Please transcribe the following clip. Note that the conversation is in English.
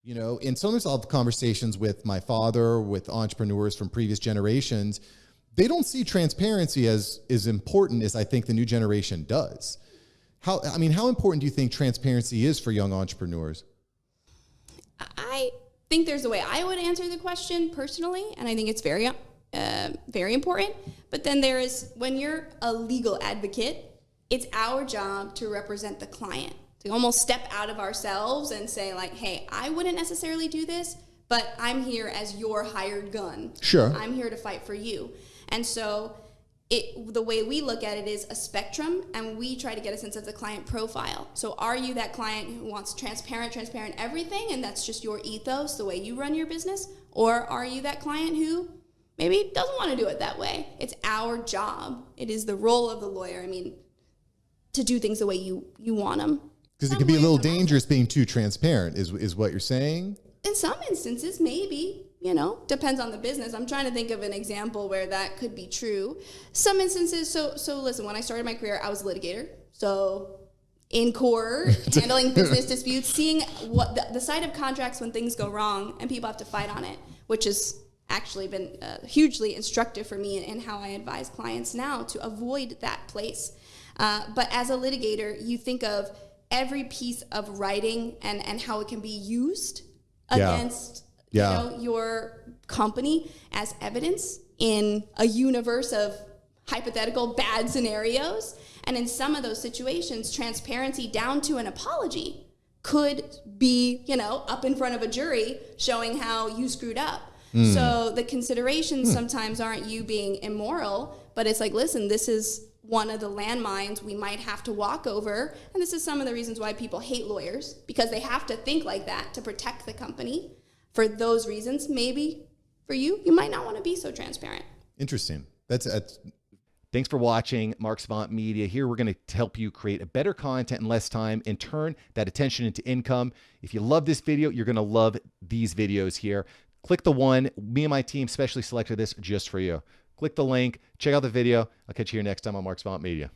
You know, and sometimes I'll have conversations with my father, with entrepreneurs from previous generations. They don't see transparency as important as I think the new generation does. How important do you think transparency is for young entrepreneurs? I think there's a way I would answer the question personally, and I think it's very important. But then there is, when you're a legal advocate, it's our job to represent the client, to almost step out of ourselves and say like, hey, I wouldn't necessarily do this, but I'm here as your hired gun. Sure. I'm here to fight for you. And so the way we look at it is a spectrum, and we try to get a sense of the client profile. So are you that client who wants transparent everything, and that's just your ethos, the way you run your business? Or are you that client who maybe doesn't want to do it that way? It's our job. It is the role of the lawyer, to do things the way you want them. Because it can be a little dangerous being too transparent, is what you're saying? In some instances, maybe. Depends on the business. I'm trying to think of an example where that could be true. Some instances, so listen, when I started my career, I was a litigator. So in court, handling business disputes, seeing what the side of contracts when things go wrong and people have to fight on it, which has actually been hugely instructive for me in how I advise clients now to avoid that place. But as a litigator, you think of every piece of writing and how it can be used against your company as evidence in a universe of hypothetical bad scenarios. And in some of those situations, transparency down to an apology could be, up in front of a jury showing how you screwed up. So the considerations sometimes aren't you being immoral, but it's like, listen, this is one of the landmines we might have to walk over. And this is some of the reasons why people hate lawyers, because they have to think like that to protect the company. For those reasons, maybe for you might not want to be so transparent. Interesting. Thanks for watching Mark Savant Media. Here we're going to help you create a better content in less time and turn that attention into income. If you love this video, you're going to love these videos here. Click the one. Me and my team specially selected this just for you. Click the link. Check out the video. I'll catch you here next time on Mark Savant Media.